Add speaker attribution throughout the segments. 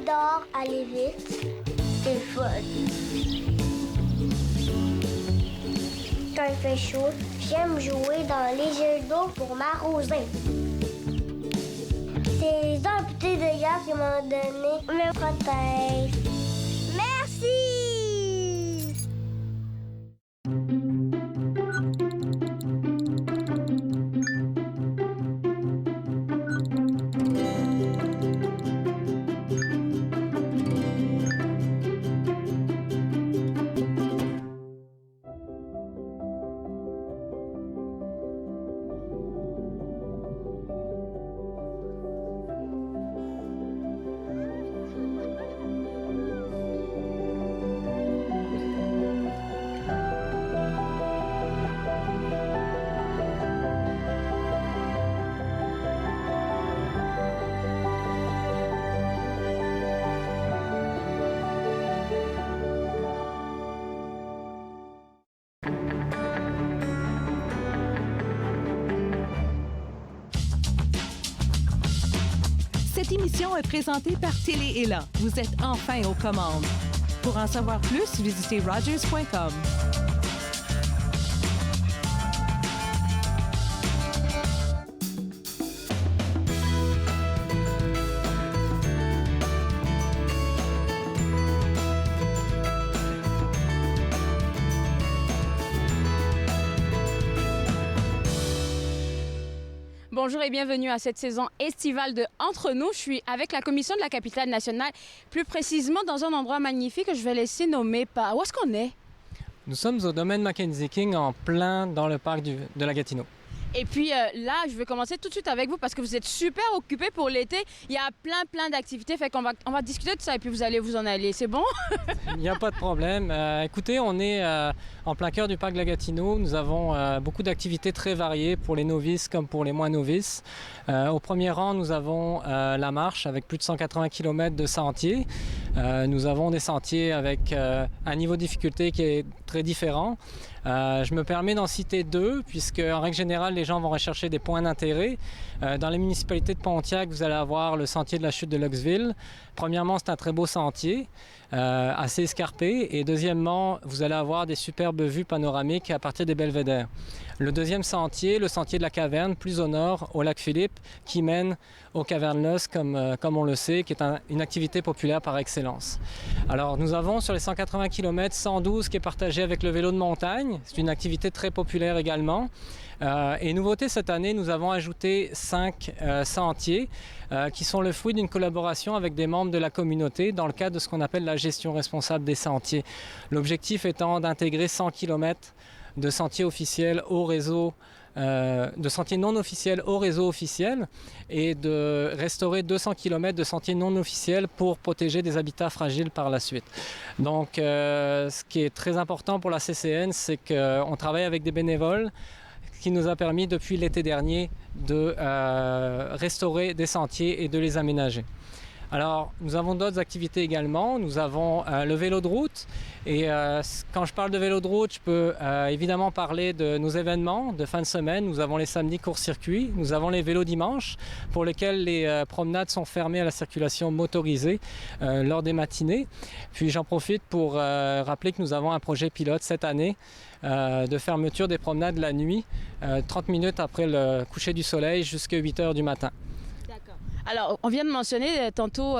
Speaker 1: dehors, aller vite. C'est le fun. Quand il fait chaud, j'aime jouer dans les jeux d'eau pour m'arroser. C'est les amputés de gaz qui m'ont donné mes prothèses. Merci!
Speaker 2: Cette émission est présentée par Télé Élan. Vous êtes enfin aux commandes. Pour en savoir plus, visitez rogers.com.
Speaker 3: Bonjour et bienvenue à cette saison estivale de Entre nous. Je suis avec la commission de la capitale nationale, plus précisément dans un endroit magnifique que je vais laisser nommer par... Où est-ce qu'on est?
Speaker 4: Nous sommes au domaine Mackenzie King, en plein dans le parc de la Gatineau.
Speaker 3: Et puis là, je vais commencer tout de suite avec vous parce que vous êtes super occupés pour l'été. Il y a plein d'activités, fait qu'on va discuter de ça et puis vous allez vous en aller. C'est bon?
Speaker 4: Il n'y a pas de problème. Écoutez, on est en plein cœur du parc de la Gatineau. Nous avons beaucoup d'activités très variées pour les novices comme pour les moins novices. Au premier rang, nous avons la marche avec plus de 180 km de sentiers. Nous avons des sentiers avec un niveau de difficulté qui est très différent. Je me permets d'en citer deux, puisque en règle générale, les gens vont rechercher des points d'intérêt. Dans les municipalités de Pontiac, vous allez avoir le sentier de la chute de Luxville. Premièrement, c'est un très beau sentier, assez escarpé. Et deuxièmement, vous allez avoir des superbes vues panoramiques à partir des belvédères. Le deuxième sentier, le sentier de la caverne, plus au nord, au lac Philippe, qui mène aux cavernes Loess, comme on le sait, qui est une activité populaire par excellence. Alors, nous avons sur les 180 km, 112 qui est partagé avec le vélo de montagne. C'est une activité très populaire également. Et nouveauté cette année, nous avons ajouté 5 sentiers qui sont le fruit d'une collaboration avec des membres de la communauté dans le cadre de ce qu'on appelle la gestion responsable des sentiers. L'objectif étant d'intégrer 100 km de sentiers officiels au réseau, de sentiers non officiels au réseau officiel et de restaurer 200 km de sentiers non officiels pour protéger des habitats fragiles par la suite. Donc, ce qui est très important pour la CCN, c'est qu'on travaille avec des bénévoles qui nous a permis depuis l'été dernier de restaurer des sentiers et de les aménager. Alors, nous avons d'autres activités également. Nous avons le vélo de route. Et quand je parle de vélo de route, je peux évidemment parler de nos événements de fin de semaine. Nous avons les samedis court-circuit. Nous avons les vélos dimanches pour lesquels les promenades sont fermées à la circulation motorisée lors des matinées. Puis j'en profite pour rappeler que nous avons un projet pilote cette année de fermeture des promenades la nuit, 30 minutes après le coucher du soleil jusqu'à 8 heures du matin.
Speaker 3: D'accord. Alors, on vient de mentionner tantôt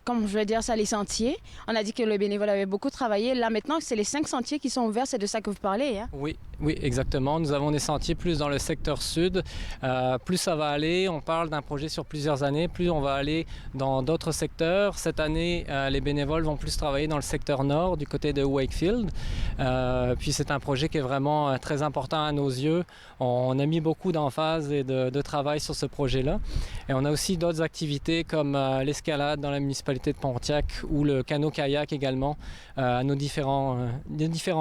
Speaker 3: comment je vais dire ça, les sentiers. On a dit que le bénévole avait beaucoup travaillé. Là, maintenant, c'est les 5 sentiers qui sont ouverts. C'est de ça que vous parlez, hein?
Speaker 4: Oui, exactement. Nous avons des sentiers plus dans le secteur sud. Plus ça va aller, on parle d'un projet sur plusieurs années, plus on va aller dans d'autres secteurs. Cette année, les bénévoles vont plus travailler dans le secteur nord, du côté de Wakefield. Puis c'est un projet qui est vraiment très important à nos yeux. On a mis beaucoup d'emphase et de travail sur ce projet-là. Et on a aussi d'autres activités comme l'escalade dans la municipalité de Pontiac ou le canot-kayak également à nos différents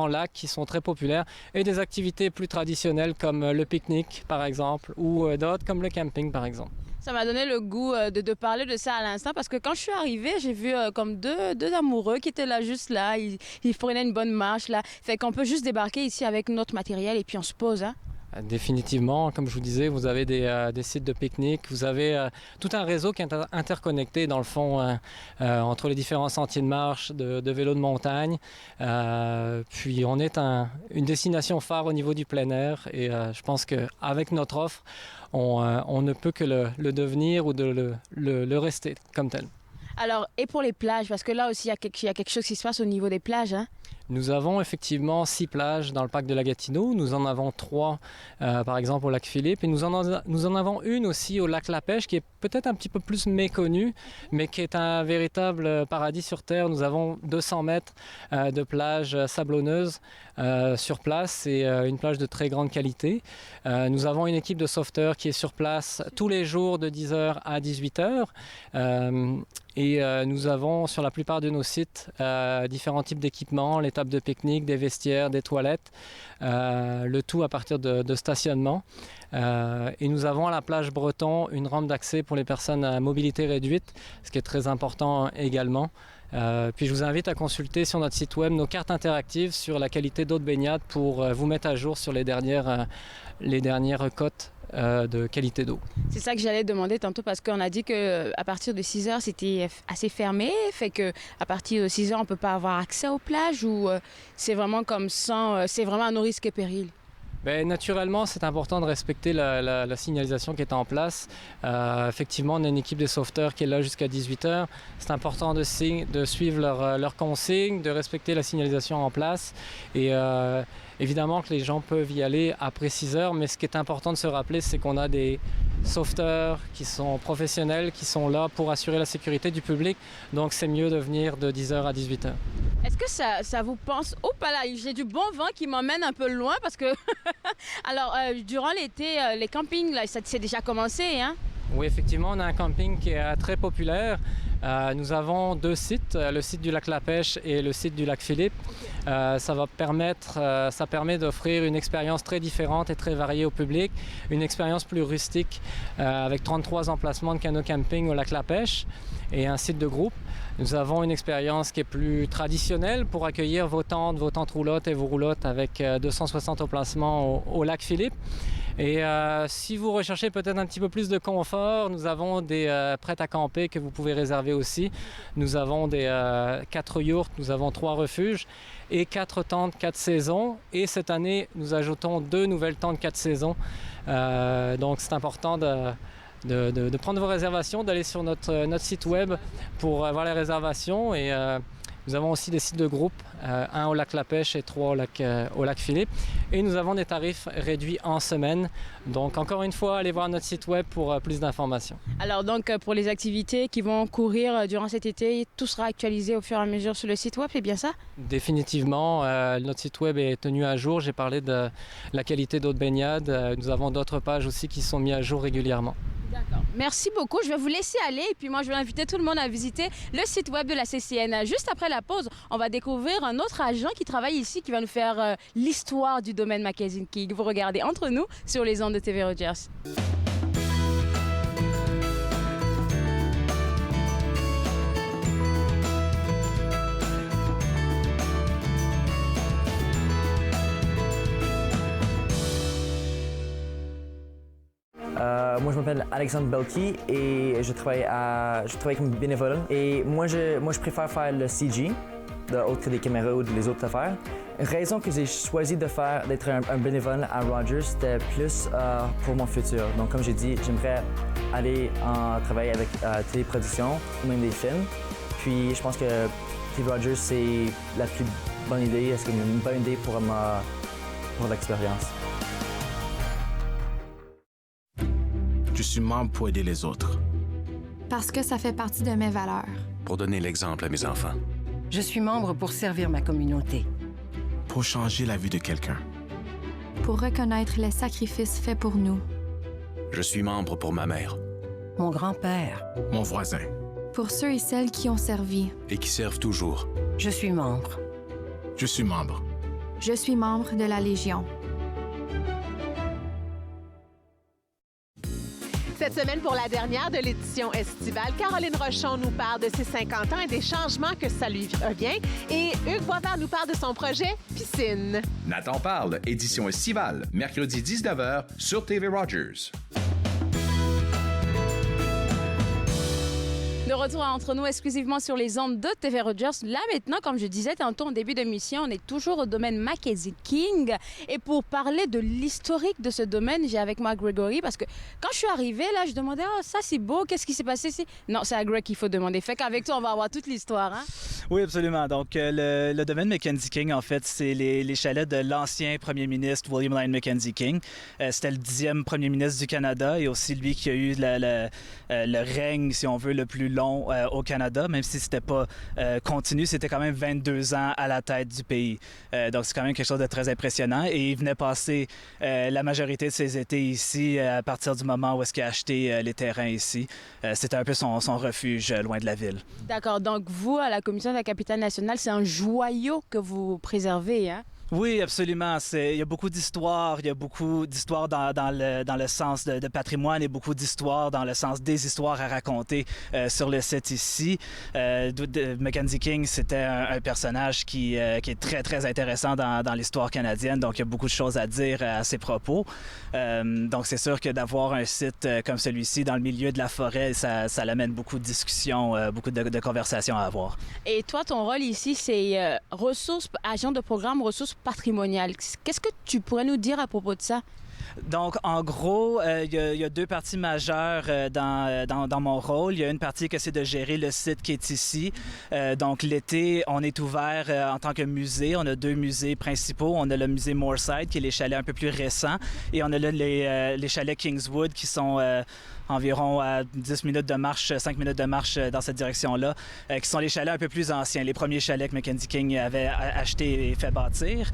Speaker 4: lacs qui sont très populaires et des activités plus traditionnelles comme le pique-nique par exemple ou d'autres comme le camping par exemple.
Speaker 3: Ça m'a donné le goût de parler de ça à l'instant parce que quand je suis arrivée, j'ai vu comme deux amoureux qui étaient là juste là. Ils prenaient une bonne marche là. Fait qu'on peut juste débarquer ici avec notre matériel et puis on se pose, hein?
Speaker 4: Définitivement, comme je vous disais, vous avez des sites de pique-nique, vous avez tout un réseau qui est interconnecté dans le fond entre les différents sentiers de marche, de vélo de montagne. Puis on est une destination phare au niveau du plein air et je pense qu'avec notre offre, on ne peut que le devenir ou de le rester comme tel.
Speaker 3: Alors, et pour les plages, parce que là aussi, il y a quelque chose qui se passe au niveau des plages, hein?
Speaker 4: Nous avons effectivement 6 plages dans le parc de la Gatineau. Nous en avons 3, par exemple, au lac Philippe. Et nous en avons une aussi au lac La Pêche, qui est peut-être un petit peu plus méconnue, mais qui est un véritable paradis sur Terre. Nous avons 200 mètres de plage sablonneuse sur place et une plage de très grande qualité. Nous avons une équipe de sauveteurs qui est sur place tous les jours de 10h à 18h. Et nous avons sur la plupart de nos sites différents types d'équipements, les tables de pique-nique, des vestiaires, des toilettes, le tout à partir de stationnement. Et nous avons à la plage Breton une rampe d'accès pour les personnes à mobilité réduite, ce qui est très important également. Puis je vous invite à consulter sur notre site web nos cartes interactives sur la qualité d'eau de baignade pour vous mettre à jour sur les dernières cotes de qualité d'eau.
Speaker 3: C'est ça que j'allais demander tantôt parce qu'on a dit qu'à partir de 6 heures, c'était assez fermé, fait qu'à partir de 6 heures, on ne peut pas avoir accès aux plages ou c'est vraiment comme ça, c'est vraiment à nos risques et périls?
Speaker 4: Bien, naturellement, c'est important de respecter la signalisation qui est en place. Effectivement, on a une équipe de sauveteurs qui est là jusqu'à 18h. C'est important de suivre leurs consignes, de respecter la signalisation en place. Et évidemment que les gens peuvent y aller après 6h, mais ce qui est important de se rappeler, c'est qu'on a des sauveteurs qui sont professionnels, qui sont là pour assurer la sécurité du public. Donc, c'est mieux de venir de 10h à 18h.
Speaker 3: Est-ce que ça vous pense... Oh, pas là, j'ai du bon vent qui m'emmène un peu loin parce que... Alors, durant l'été, les campings, là, ça c'est déjà commencé, hein?
Speaker 4: Oui, effectivement, on a un camping qui est très populaire. Nous avons 2 sites, le site du lac La Pêche et le site du lac Philippe. Ça permet d'offrir une expérience très différente et très variée au public, une expérience plus rustique avec 33 emplacements de canot camping au lac La Pêche et un site de groupe. Nous avons une expérience qui est plus traditionnelle pour accueillir vos tentes roulottes et vos roulottes avec 260 emplacements au lac Philippe. Et si vous recherchez peut-être un petit peu plus de confort, nous avons des prêts à camper que vous pouvez réserver aussi. Nous avons des 4 yourtes, nous avons 3 refuges et 4 tentes 4 saisons. Et cette année, nous ajoutons 2 nouvelles tentes 4 saisons. Donc c'est important de prendre vos réservations, d'aller sur notre site web pour avoir les réservations. Et nous avons aussi des sites de groupe, 1 au lac La Pêche et 3 au lac Philippe. Et nous avons des tarifs réduits en semaine. Donc encore une fois, allez voir notre site web pour plus d'informations.
Speaker 3: Alors donc pour les activités qui vont courir durant cet été, tout sera actualisé au fur et à mesure sur le site web, c'est bien ça? Définitivement,
Speaker 4: notre site web est tenu à jour. J'ai parlé de la qualité d'eau de baignade. Nous avons d'autres pages aussi qui sont mises à jour régulièrement.
Speaker 3: D'accord. Merci beaucoup. Je vais vous laisser aller et puis moi, je vais inviter tout le monde à visiter le site web de la CCN. Juste après la pause, on va découvrir un autre agent qui travaille ici, qui va nous faire l'histoire du domaine Mackenzie Key. Vous regardez Entre nous sur les ondes de TV Rogers.
Speaker 5: Moi, je m'appelle Alexandre Belki et je travaille comme bénévole. Et moi, je préfère faire le CG, autre que des caméras ou les autres affaires. Raison que j'ai choisi d'être un bénévole à Rogers, c'était plus pour mon futur. Donc, comme j'ai dit, j'aimerais aller travailler avec téléproduction ou même des films. Puis, je pense que TV Rogers, c'est la plus bonne idée. C'est une bonne idée pour l'expérience.
Speaker 6: Je suis membre pour aider les autres.
Speaker 7: Parce que ça fait partie de mes valeurs.
Speaker 6: Pour donner l'exemple à mes enfants.
Speaker 8: Je suis membre pour servir ma communauté.
Speaker 6: Pour changer la vie de quelqu'un.
Speaker 7: Pour reconnaître les sacrifices faits pour nous.
Speaker 6: Je suis membre pour ma mère.
Speaker 8: Mon grand-père.
Speaker 6: Mon voisin.
Speaker 7: Pour ceux et celles qui ont servi.
Speaker 6: Et qui servent toujours.
Speaker 8: Je suis membre.
Speaker 6: Je suis membre.
Speaker 7: Je suis membre de la Légion.
Speaker 9: Cette semaine, pour la dernière de l'édition estivale, Caroline Rochon nous parle de ses 50 ans et des changements que ça lui revient. Et Hugues Boisvert nous parle de son projet Piscine.
Speaker 10: Nathan parle, édition estivale, mercredi 19h sur TV Rogers.
Speaker 3: De retour entre nous exclusivement sur les ondes de TV Rogers. Là maintenant, comme je disais tantôt en début d'émission, on est toujours au domaine Mackenzie King. Et pour parler de l'historique de ce domaine, j'ai avec moi Gregory parce que quand je suis arrivée là, je demandais « Oh, ça c'est beau, qu'est-ce qui s'est passé ici? » Non, c'est à Greg qu'il faut demander. Fait qu'avec toi, on va avoir toute l'histoire. Hein?
Speaker 11: Oui, absolument. Donc, le domaine Mackenzie King, en fait, c'est les chalets de l'ancien premier ministre William Lyon Mackenzie King. C'était le 10e premier ministre du Canada et aussi lui qui a eu le règne, si on veut, le plus long au Canada, même si c'était pas continu, c'était quand même 22 ans à la tête du pays. Donc, c'est quand même quelque chose de très impressionnant. Et il venait passer la majorité de ses étés ici à partir du moment où est-ce qu'il a acheté les terrains ici. C'était un peu son refuge loin de la ville.
Speaker 3: D'accord. Donc, vous, à la Commission de la capitale nationale, c'est un joyau que vous préservez, hein?
Speaker 11: Oui, absolument. Il y a beaucoup d'histoires. Il y a beaucoup d'histoires dans le sens de patrimoine et beaucoup d'histoires dans le sens des histoires à raconter sur le site ici. Mackenzie King, c'était un personnage qui est très, très intéressant dans l'histoire canadienne. Donc, il y a beaucoup de choses à dire à ses propos. Donc, c'est sûr que d'avoir un site comme celui-ci dans le milieu de la forêt, ça l'amène beaucoup de discussions, beaucoup de conversations à avoir.
Speaker 3: Et toi, ton rôle ici, c'est agent de programme ressources patrimoniales. Qu'est-ce que tu pourrais nous dire à propos de ça?
Speaker 11: Donc, en gros, il y a deux parties majeures dans mon rôle. Il y a une partie que c'est de gérer le site qui est ici. Donc, l'été, on est ouvert en tant que musée. On a deux musées principaux. On a le musée Moorside, qui est les chalets un peu plus récents, et on a là les chalets Kingswood, qui sont environ à 10 minutes de marche, 5 minutes de marche dans cette direction-là, qui sont les chalets un peu plus anciens, les premiers chalets que Mackenzie King avait achetés et fait bâtir.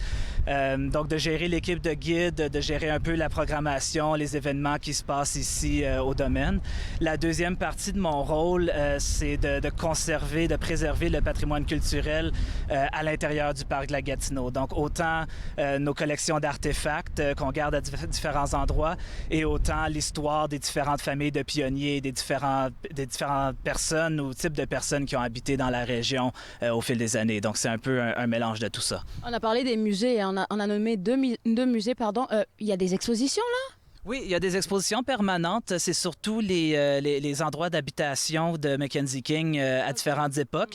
Speaker 11: Donc, de gérer l'équipe de guides, de gérer un peu la programmation, les événements qui se passent ici au domaine. La deuxième partie de mon rôle, c'est de conserver, de préserver le patrimoine culturel à l'intérieur du parc de la Gatineau. Donc, autant nos collections d'artefacts qu'on garde à différents endroits et autant l'histoire des différentes familles de pionniers, des différentes personnes ou types de personnes qui ont habité dans la région au fil des années. Donc, c'est un peu un mélange de tout ça.
Speaker 3: On a parlé des musées, on a nommé deux musées, pardon. Il y a des expositions, là?
Speaker 11: Oui, il y a des expositions permanentes. C'est surtout les endroits d'habitation de Mackenzie King à différentes époques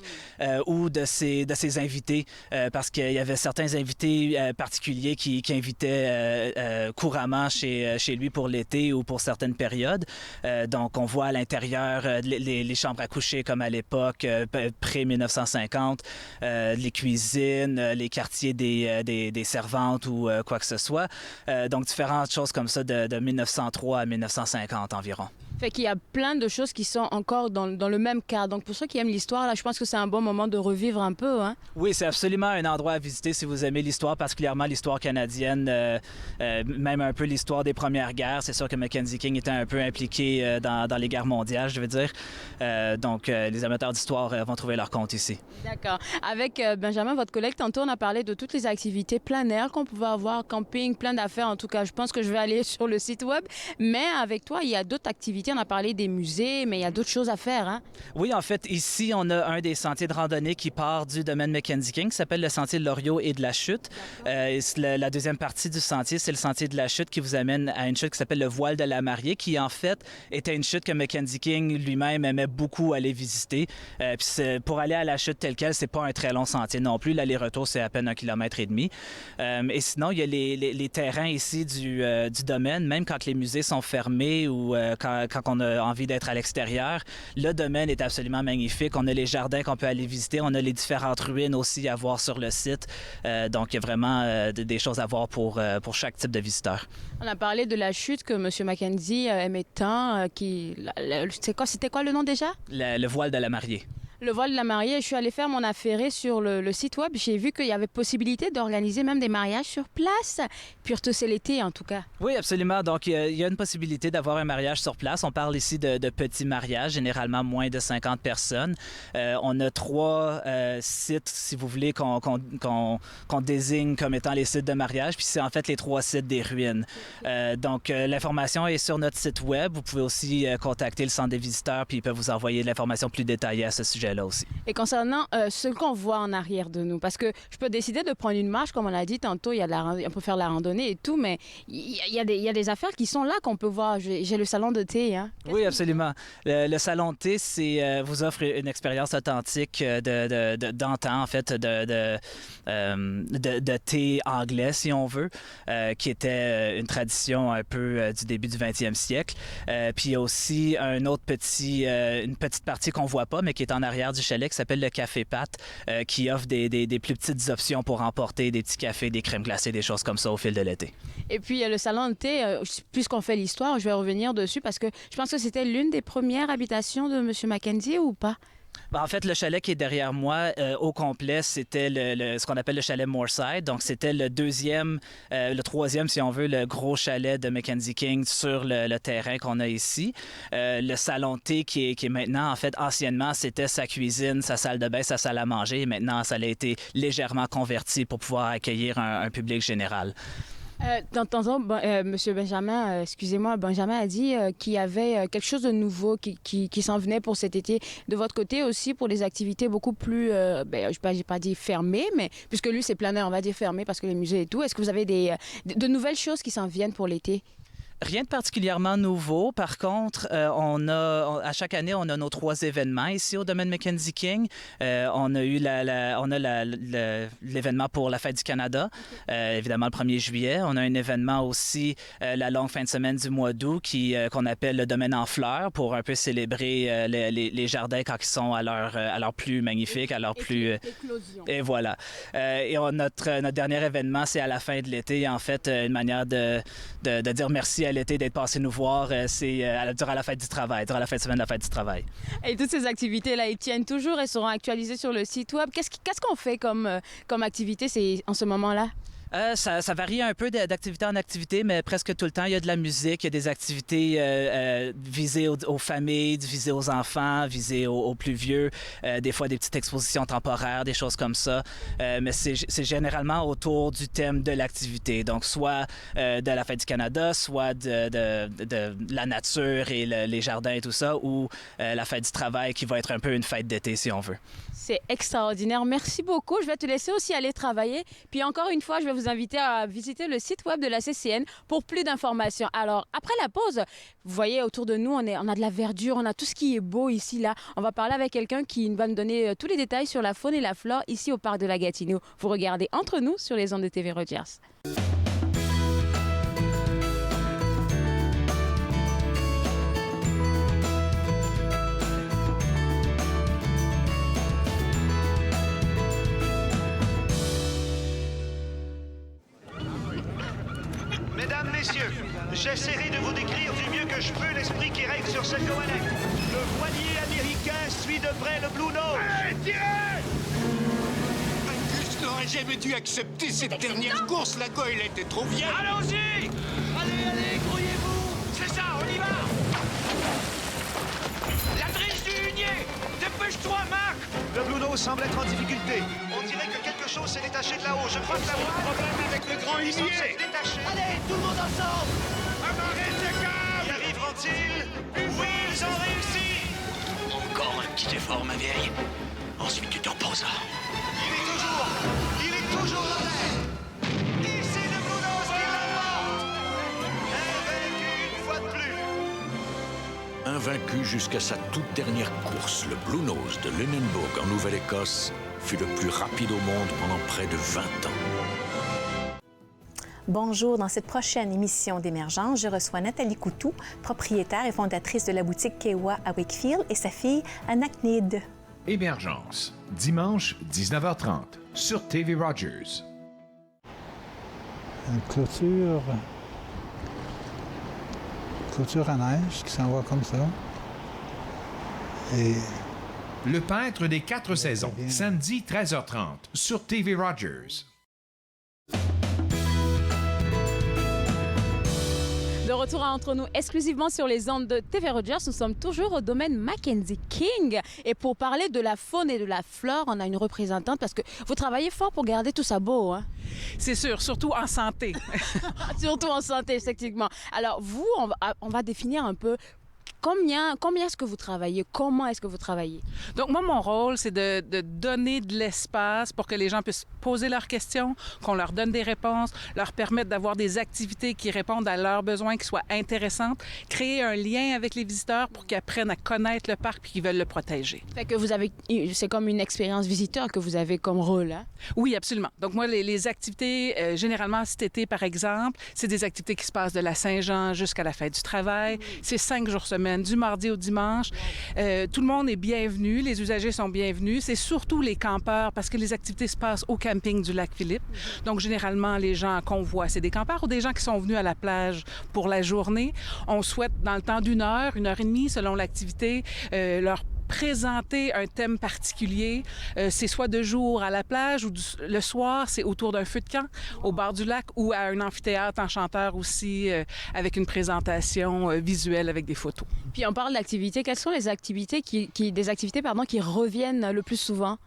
Speaker 11: ou de ses invités, parce qu'il y avait certains invités particuliers qui invitaient couramment chez lui pour l'été ou pour certaines périodes. Donc, on voit à l'intérieur les chambres à coucher comme à l'époque, pré-1950, les cuisines, les quartiers des servantes ou quoi que ce soit. Donc, différentes choses comme ça de 1903 à 1950 environ.
Speaker 3: Fait qu'il y a plein de choses qui sont encore dans le même cadre. Donc, pour ceux qui aiment l'histoire, là, je pense que c'est un bon moment de revivre un peu, hein? Oui,
Speaker 11: c'est absolument un endroit à visiter si vous aimez l'histoire, particulièrement l'histoire canadienne, même un peu l'histoire des Premières Guerres. C'est sûr que Mackenzie King était un peu impliqué dans les guerres mondiales, je veux dire. Donc, les amateurs d'histoire vont trouver leur compte ici.
Speaker 3: D'accord. Avec Benjamin, votre collègue, tantôt, on a parlé de toutes les activités plein air qu'on pouvait avoir, camping, plein d'affaires. En tout cas, je pense que je vais aller sur le site web. Mais avec toi, il y a d'autres activités. On a parlé des musées, mais il y a d'autres choses à faire, hein?
Speaker 11: Oui, en fait, ici, on a un des sentiers de randonnée qui part du domaine Mackenzie King, qui s'appelle le sentier de Loriot et de la Chute. La deuxième partie du sentier, c'est le sentier de la Chute qui vous amène à une chute qui s'appelle le Voile de la Mariée, qui, en fait, était une chute que Mackenzie King lui-même aimait beaucoup aller visiter. Puis pour aller à la chute telle quelle, c'est pas un très long sentier non plus. L'aller-retour, c'est à peine 1,5 km. Et sinon, il y a les terrains ici du domaine, même quand les musées sont fermés ou quand on a envie d'être à l'extérieur. Le domaine est absolument magnifique. On a les jardins qu'on peut aller visiter. On a les différentes ruines aussi à voir sur le site. Donc, il y a vraiment des choses à voir pour chaque type de visiteur.
Speaker 3: On a parlé de la chute que M. Mackenzie aimait tant. C'était quoi le nom déjà?
Speaker 11: Le Voile de la Mariée.
Speaker 3: Le voile de la mariée, je suis allée faire mon affairé sur le site web. J'ai vu qu'il y avait possibilité d'organiser même des mariages sur place. Surtout c'est l'été, en tout cas.
Speaker 11: Oui, absolument. Donc, il y a une possibilité d'avoir un mariage sur place. On parle ici de petits mariages, généralement moins de 50 personnes. On a 3 sites, si vous voulez, qu'on désigne comme étant les sites de mariage. Puis c'est en fait les 3 sites des ruines. Donc, l'information est sur notre site web. Vous pouvez aussi contacter le centre des visiteurs, puis ils peuvent vous envoyer de l'information plus détaillée à ce sujet-là aussi.
Speaker 3: Et concernant ce qu'on voit en arrière de nous, parce que je peux décider de prendre une marche, comme on l'a dit tantôt, on peut faire la randonnée et tout, mais il y a des affaires qui sont là qu'on peut voir. J'ai le salon de thé. Hein?
Speaker 11: Oui, absolument. Le salon de thé, vous offre une expérience authentique d'antan, en fait, de thé anglais, si on veut, qui était une tradition un peu du début du 20e siècle. Puis il y a aussi une petite partie qu'on voit pas, mais qui est en arrière du chalet, qui s'appelle le Café Pat, qui offre des plus petites options pour emporter des petits cafés, des crèmes glacées, des choses comme ça au fil de l'été.
Speaker 3: Et puis le salon de thé, puisqu'on fait l'histoire, je vais revenir dessus parce que je pense que c'était l'une des premières habitations de M. Mackenzie ou pas?
Speaker 11: En fait, le chalet qui est derrière moi, au complet, c'était ce qu'on appelle le chalet Moorside. Donc, c'était le 3e, si on veut, le gros chalet de Mackenzie King sur le terrain qu'on a ici. Le salon de thé qui est maintenant, en fait, anciennement, c'était sa cuisine, sa salle de bain, sa salle à manger. Et maintenant, ça a été légèrement converti pour pouvoir accueillir un public général.
Speaker 3: Tantôt, M. Benjamin, Benjamin a dit qu'il y avait quelque chose de nouveau qui s'en venait pour cet été. De votre côté aussi, pour des activités beaucoup plus, j'ai pas dit fermées, mais puisque lui, c'est plein air, on va dire fermé parce que les musées et tout. Est-ce que vous avez de nouvelles choses qui s'en viennent pour l'été?
Speaker 11: Rien de particulièrement nouveau. Par contre, à chaque année, on a nos 3 événements ici au domaine Mackenzie King. On a eu l'événement pour la Fête du Canada, évidemment le 1er juillet. On a un événement aussi la longue fin de semaine du mois d'août qu'on appelle le domaine en fleurs pour un peu célébrer les jardins quand ils sont à leur plus magnifique, à leur plus...
Speaker 3: Éclosion.
Speaker 11: Et voilà. Et notre dernier événement, c'est à la fin de l'été. En fait, une manière de dire merci à l'été d'être passé nous voir, c'est durant la fête du travail, durant la fin de semaine de la fête du travail.
Speaker 3: Et toutes ces activités-là, ils tiennent toujours et seront actualisées sur le site web. Qu'est-ce qu'on fait comme activité en ce moment-là?
Speaker 11: Ça varie un peu d'activité en activité, mais presque tout le temps, il y a de la musique, il y a des activités visées aux familles, visées aux enfants, visées aux plus vieux, des fois des petites expositions temporaires, des choses comme ça. Mais c'est généralement autour du thème de l'activité. Donc, soit de la Fête du Canada, soit de la nature et les jardins et tout ça, ou la Fête du travail qui va être un peu une fête d'été, si on veut.
Speaker 3: C'est extraordinaire. Merci beaucoup. Je vais te laisser aussi aller travailler. Puis encore une fois, je vais vous inviter à visiter le site web de la CCN pour plus d'informations. Alors, après la pause, vous voyez autour de nous, on a de la verdure, on a tout ce qui est beau ici, là. On va parler avec quelqu'un qui va nous donner tous les détails sur la faune et la flore ici au parc de la Gatineau. Vous regardez Entre nous sur les ondes de TV Rogers.
Speaker 12: Mesdames, Messieurs, j'essaierai de vous décrire du mieux que je peux l'esprit qui règne sur cette Goanec. Le voilier américain suit de près le Blue Nose. Allez, tirez!
Speaker 13: Je n'aurais jamais dû accepter cette dernière course. La goyle était trop vieille.
Speaker 12: Allons-y! Allez, grouillez-vous! C'est ça, on y va! La triche du hunier! Dépêche-toi, Marc! Le Blue Nose semble être en difficulté. On dirait que quelque chose s'est détaché de là-haut. Je crois que la voile...
Speaker 13: Problème avec le grand hunier!
Speaker 12: Allez, tout le monde ensemble!
Speaker 13: Amarrez ce câble!
Speaker 12: Y arriveront-ils? Oui, ils ont réussi!
Speaker 13: Encore un petit effort, ma vieille. Ensuite, tu te reposeras.
Speaker 12: Il est toujours en l'air! Ici le Blue Nose qui l'emporte! Invaincu une fois de plus!
Speaker 14: Invaincu jusqu'à sa toute dernière course, le Blue Nose de Lunenburg en Nouvelle-Écosse fut le plus rapide au monde pendant près de 20 ans.
Speaker 15: Bonjour, dans cette prochaine émission d'Émergence, je reçois Nathalie Coutou, propriétaire et fondatrice de la boutique Kewa à Wakefield, et sa fille Anna Knid.
Speaker 10: Émergence, dimanche 19h30 sur TV Rogers.
Speaker 16: Une clôture à neige qui s'en va comme ça. Et
Speaker 10: Le peintre des 4 saisons, samedi 13h30 sur TV Rogers.
Speaker 3: De retour entre nous exclusivement sur les ondes de TV Rogers, nous sommes toujours au domaine Mackenzie King. Et pour parler de la faune et de la flore, on a une représentante parce que vous travaillez fort pour garder tout ça beau, hein?
Speaker 16: C'est sûr, surtout en santé.
Speaker 3: Surtout en santé, effectivement. Alors vous, on va définir un peu combien est-ce que vous travaillez? Comment est-ce que vous travaillez?
Speaker 16: Donc, moi, mon rôle, c'est de donner de l'espace pour que les gens puissent poser leurs questions, qu'on leur donne des réponses, leur permettre d'avoir des activités qui répondent à leurs besoins, qui soient intéressantes, créer un lien avec les visiteurs pour qu'ils apprennent à connaître le parc puis qu'ils veulent le protéger.
Speaker 3: Fait que c'est comme une expérience visiteur que vous avez comme rôle, hein?
Speaker 16: Oui, absolument. Donc, moi, les activités, généralement, cet été, par exemple, c'est des activités qui se passent de la Saint-Jean jusqu'à la fête du travail. C'est 5 jours semaine, du mardi au dimanche. Tout le monde est bienvenu, les usagers sont bienvenus. C'est surtout les campeurs, parce que les activités se passent au camping du lac Philippe. Donc, généralement, les gens qu'on voit, c'est des campeurs ou des gens qui sont venus à la plage pour la journée. On souhaite, dans le temps d'1 heure, 1 heure et demie, selon l'activité, leur présenter un thème particulier. C'est soit de jour à la plage ou le soir, c'est autour d'un feu de camp au bord du lac ou à un amphithéâtre enchanteur aussi avec une présentation visuelle avec des photos.
Speaker 3: Puis on parle d'activités. Quelles sont les activités qui reviennent le plus souvent?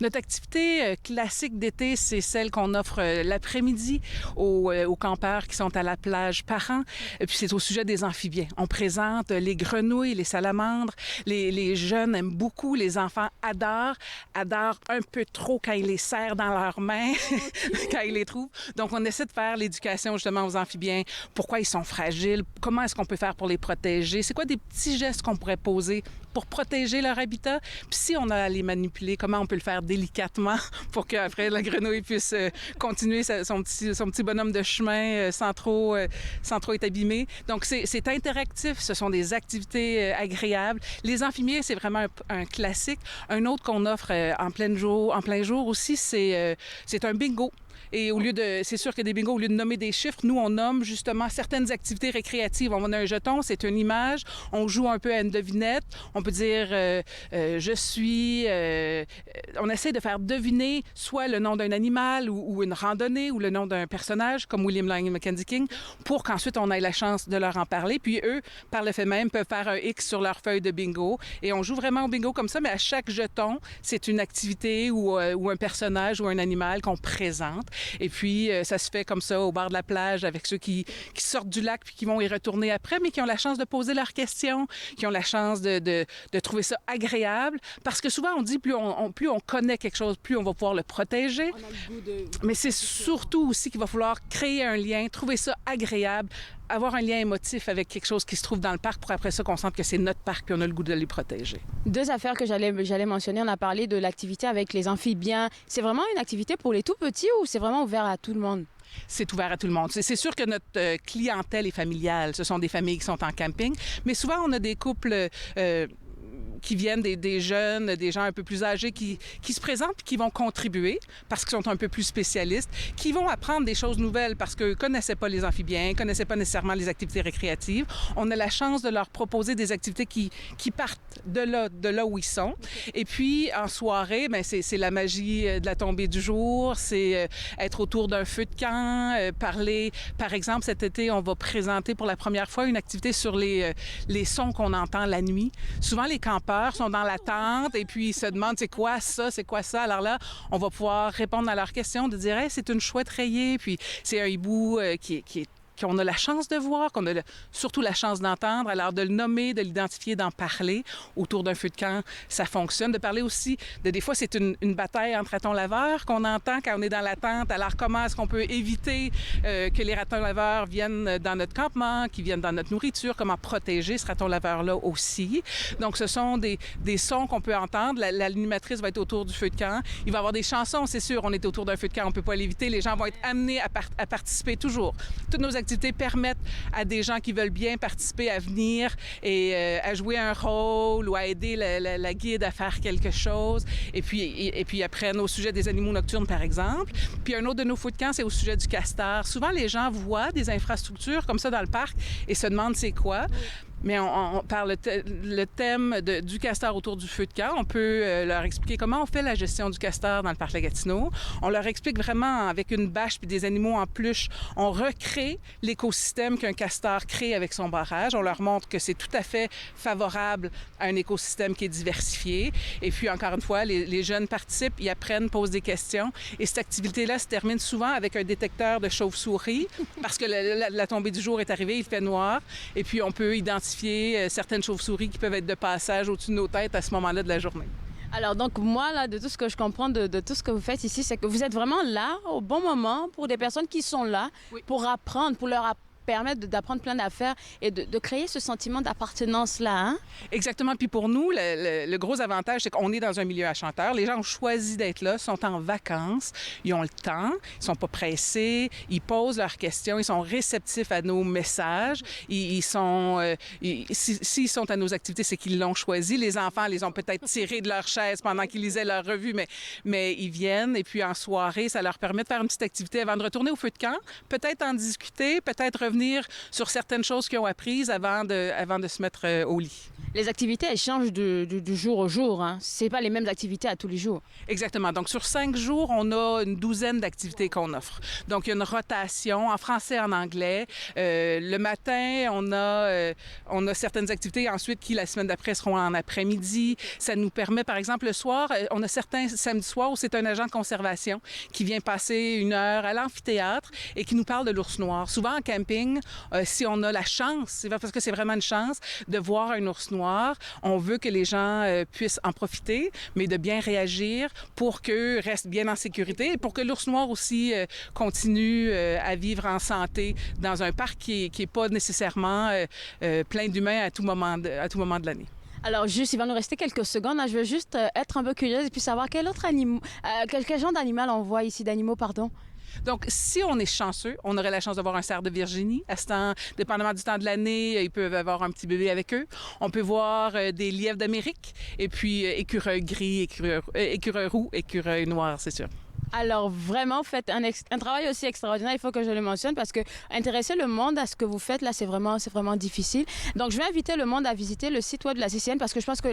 Speaker 16: Notre activité classique d'été, c'est celle qu'on offre l'après-midi aux campeurs qui sont à la plage par an. Et puis c'est au sujet des amphibiens. On présente les grenouilles, les salamandres. Les jeunes aiment beaucoup, les enfants adorent un peu trop quand ils les serrent dans leurs mains, quand ils les trouvent. Donc on essaie de faire l'éducation justement aux amphibiens. Pourquoi ils sont fragiles? Comment est-ce qu'on peut faire pour les protéger? C'est quoi des petits gestes qu'on pourrait poser pour protéger leur habitat? Puis si on a à les manipuler, comment on peut le faire délicatement pour qu'après la grenouille puisse continuer son petit bonhomme de chemin sans trop être abîmé. Donc c'est interactif, ce sont des activités agréables. Les amphibiens, c'est vraiment un classique. Un autre qu'on offre en plein jour aussi, c'est un bingo. Et c'est sûr que des bingos, au lieu de nommer des chiffres, nous, on nomme justement certaines activités récréatives. On a un jeton, c'est une image, on joue un peu à une devinette. On peut dire je suis... on essaie de faire deviner soit le nom d'un animal ou une randonnée ou le nom d'un personnage, comme William Lang et Mackenzie King, pour qu'ensuite on ait la chance de leur en parler. Puis eux, par le fait même, peuvent faire un X sur leur feuille de bingo. Et on joue vraiment au bingo comme ça, mais à chaque jeton, c'est une activité ou un personnage ou un animal qu'on présente. Et puis, ça se fait comme ça au bord de la plage avec ceux qui sortent du lac puis qui vont y retourner après, mais qui ont la chance de poser leurs questions, qui ont la chance de trouver ça agréable. Parce que souvent, on dit plus on connaît quelque chose, plus on va pouvoir le protéger. Mais c'est surtout aussi qu'il va falloir créer un lien, trouver ça agréable, avoir un lien émotif avec quelque chose qui se trouve dans le parc pour après ça qu'on sente que c'est notre parc puis on a le goût de les protéger.
Speaker 3: 2 affaires que j'allais mentionner. On a parlé de l'activité avec les amphibiens. C'est vraiment une activité pour les tout petits ou c'est vraiment ouvert à tout le monde?
Speaker 16: C'est ouvert à tout le monde. C'est sûr que notre clientèle est familiale. Ce sont des familles qui sont en camping, mais souvent on a des couples... qui viennent des jeunes, des gens un peu plus âgés qui se présentent et qui vont contribuer parce qu'ils sont un peu plus spécialistes, qui vont apprendre des choses nouvelles parce qu'ils ne connaissaient pas les amphibiens, ne connaissaient pas nécessairement les activités récréatives. On a la chance de leur proposer des activités qui partent de là où ils sont. Et puis, en soirée, bien, c'est la magie de la tombée du jour, c'est être autour d'un feu de camp, parler. Par exemple, cet été, on va présenter pour la première fois une activité sur les sons qu'on entend la nuit. Souvent, les campeurs sont dans la tente et puis ils se demandent c'est quoi ça. Alors là, on va pouvoir répondre à leurs questions, de dire hey, c'est une chouette rayée, puis c'est un hibou qu'on a la chance de voir, qu'on a surtout la chance d'entendre. Alors, de le nommer, de l'identifier, d'en parler autour d'un feu de camp, ça fonctionne. De parler aussi des fois, c'est une bataille entre ratons-laveurs qu'on entend quand on est dans la tente. Alors, comment est-ce qu'on peut éviter que les ratons-laveurs viennent dans notre campement, qu'ils viennent dans notre nourriture? Comment protéger ce raton-laveur-là aussi? Donc, ce sont des sons qu'on peut entendre. L'animatrice va être autour du feu de camp. Il va y avoir des chansons, c'est sûr. On est autour d'un feu de camp, on ne peut pas l'éviter. Les gens vont être amenés à participer toujours. Toutes nos activités permettent à des gens qui veulent bien participer à venir et à jouer un rôle ou à aider la guide à faire quelque chose. Et puis après, au sujet des animaux nocturnes, par exemple. Puis un autre de nos feux de camp, c'est au sujet du castor. Souvent, les gens voient des infrastructures comme ça dans le parc et se demandent c'est quoi. Mais par le thème du castor autour du feu de camp, on peut leur expliquer comment on fait la gestion du castor dans le parc La Gatineau. On leur explique vraiment avec une bâche puis des animaux en peluche, on recrée l'écosystème qu'un castor crée avec son barrage. On leur montre que c'est tout à fait favorable à un écosystème qui est diversifié. Et puis, encore une fois, les jeunes participent, ils apprennent, posent des questions. Et cette activité-là se termine souvent avec un détecteur de chauves-souris parce que la tombée du jour est arrivée, il fait noir. Et puis, on peut identifier certaines chauves-souris qui peuvent être de passage au-dessus de nos têtes à ce moment-là de la journée.
Speaker 3: Alors donc moi, là, de tout ce que je comprends de tout ce que vous faites ici, c'est que vous êtes vraiment là au bon moment pour des personnes qui sont là pour apprendre, pour leur permettre d'apprendre plein d'affaires et de créer ce sentiment d'appartenance-là. Hein?
Speaker 16: Exactement. Puis pour nous, le gros avantage, c'est qu'on est dans un milieu à chanteurs. Les gens ont choisi d'être là, sont en vacances, ils ont le temps, ils sont pas pressés, ils posent leurs questions, ils sont réceptifs à nos messages. S'ils sont à nos activités, c'est qu'ils l'ont choisi. Les enfants les ont peut-être tirés de leur chaise pendant qu'ils lisaient leur revue, mais ils viennent. Et puis en soirée, ça leur permet de faire une petite activité avant de retourner au feu de camp, peut-être en discuter, peut-être revenir sur certaines choses qu'ils ont apprises avant de se mettre au lit.
Speaker 3: Les activités, elles changent du jour au jour. Hein? C'est pas les mêmes activités à tous les jours.
Speaker 16: Exactement. Donc, sur 5 jours, on a une douzaine d'activités qu'on offre. Donc, il y a une rotation en français et en anglais. Le matin, on a certaines activités ensuite qui, la semaine d'après, seront en après-midi. Ça nous permet, par exemple, le soir, on a certains samedis soirs où c'est un agent de conservation qui vient passer 1 heure à l'amphithéâtre et qui nous parle de l'ours noir. Souvent, en camping, si on a la chance, c'est parce que c'est vraiment une chance, de voir un ours noir, on veut que les gens puissent en profiter, mais de bien réagir pour qu'eux restent bien en sécurité et pour que l'ours noir aussi continue à vivre en santé dans un parc qui n'est pas nécessairement plein d'humains à tout moment de l'année.
Speaker 3: Alors, juste, il va nous rester quelques secondes. Je veux juste être un peu curieuse et puis savoir quel genre d'animal on voit ici, pardon.
Speaker 16: Donc, si on est chanceux, on aurait la chance d'avoir un cerf de Virginie. À ce temps, dépendamment du temps de l'année, ils peuvent avoir un petit bébé avec eux. On peut voir des lièvres d'Amérique et puis écureuil gris, écureuil roux, écureuil noir, c'est sûr.
Speaker 3: Alors, vraiment, vous faites un travail aussi extraordinaire. Il faut que je le mentionne parce que intéresser le monde à ce que vous faites, là, c'est vraiment difficile. Donc, je vais inviter le monde à visiter le site web de la CCN parce que je pense que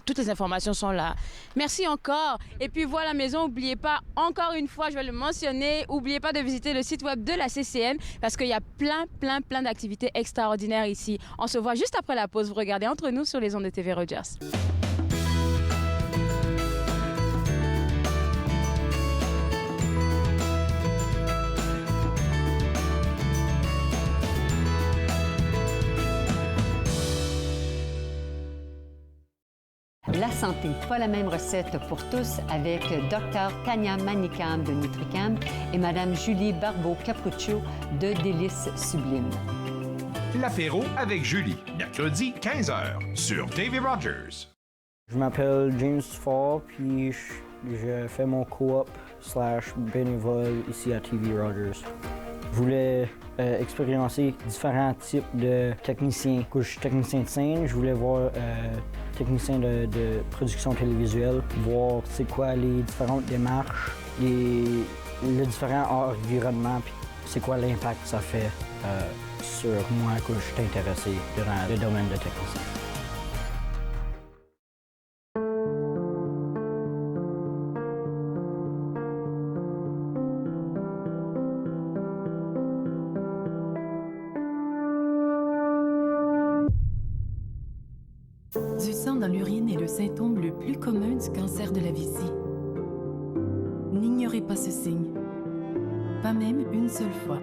Speaker 3: toutes les informations sont là. Merci encore. Et puis, voilà, maison, n'oubliez pas, encore une fois, je vais le mentionner, n'oubliez pas de visiter le site web de la CCN parce qu'il y a plein d'activités extraordinaires ici. On se voit juste après la pause. Vous regardez Entre nous sur les ondes de TV Rogers.
Speaker 17: La santé, pas la même recette pour tous avec Dr Tania Manicam de Nutricam et Mme Julie Barbeau-Cappuccio de Délices Sublimes.
Speaker 10: L'apéro avec Julie, mercredi 15h sur TV Rogers.
Speaker 18: Je m'appelle James Fall, puis je fais mon coop / bénévole ici à TV Rogers. Je voulais expérimenter différents types de techniciens. Je suis technicien de scène, je voulais voir technicien de production télévisuelle, voir c'est quoi les différentes démarches, le différent environnement, puis c'est quoi l'impact que ça fait sur moi que je suis intéressé dans le domaine de technicien.
Speaker 19: Du sang dans l'urine est le symptôme le plus commun du cancer de la vessie. N'ignorez pas ce signe, pas même une seule fois.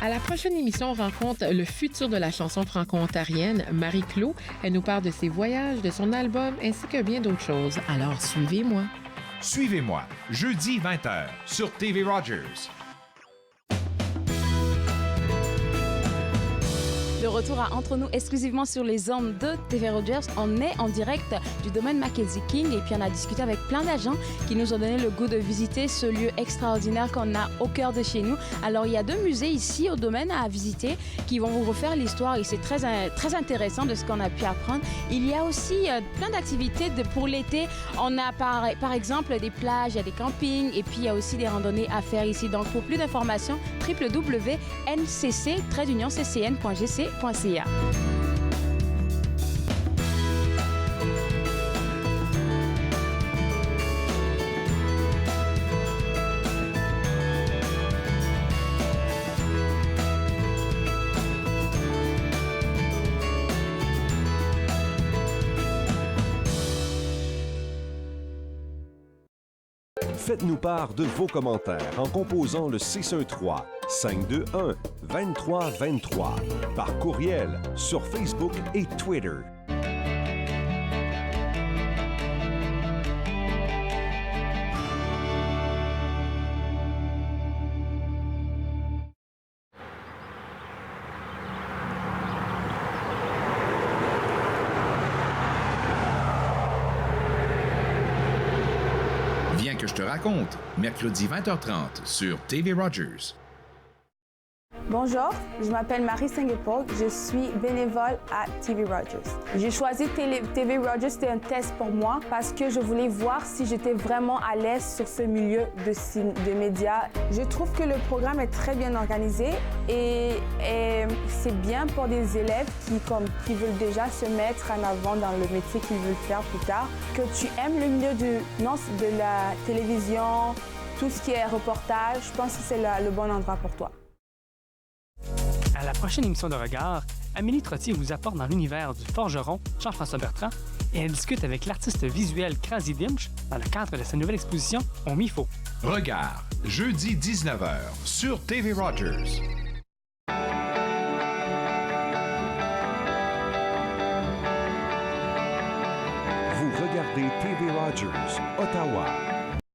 Speaker 20: À la prochaine émission, on rencontre le futur de la chanson franco-ontarienne, Marie-Claude. Elle nous parle de ses voyages, de son album, ainsi que bien d'autres choses. Alors, suivez-moi.
Speaker 10: Suivez-moi, jeudi 20h sur TV Rogers.
Speaker 3: De De retour à Entre nous, exclusivement sur les ondes de TV Rogers, on est en direct du domaine Mackenzie King et puis on a discuté avec plein d'agents qui nous ont donné le goût de visiter ce lieu extraordinaire qu'on a au cœur de chez nous. Alors, il y a 2 musées ici au domaine à visiter qui vont vous refaire l'histoire et c'est très intéressant de ce qu'on a pu apprendre. Il y a aussi plein d'activités pour l'été. On a par exemple des plages, il y a des campings et puis il y a aussi des randonnées à faire ici. Donc, pour plus d'informations, www.ncc-ccn.gc.ca.
Speaker 21: Faites-nous part de vos commentaires en composant le 613-521-2323 par courriel sur Facebook et Twitter.
Speaker 10: Viens que je te raconte, mercredi 20h30 sur TV Rogers.
Speaker 22: Bonjour, je m'appelle Marie Saint-Guépol, je suis bénévole à TV Rogers. J'ai choisi TV Rogers, c'était un test pour moi parce que je voulais voir si j'étais vraiment à l'aise sur ce milieu de médias. Je trouve que le programme est très bien organisé et c'est bien pour des élèves qui veulent déjà se mettre en avant dans le métier qu'ils veulent faire plus tard. Que tu aimes le milieu de la télévision, tout ce qui est reportage, je pense que c'est le bon endroit pour toi.
Speaker 23: À la prochaine émission de Regard, Amélie Trottier vous apporte dans l'univers du forgeron Jean-François Bertrand et elle discute avec l'artiste visuel Krasi Dimch dans le cadre de sa nouvelle exposition On m'y faut.
Speaker 10: Regard, jeudi 19h sur TV Rogers.
Speaker 21: Vous regardez TV Rogers, Ottawa.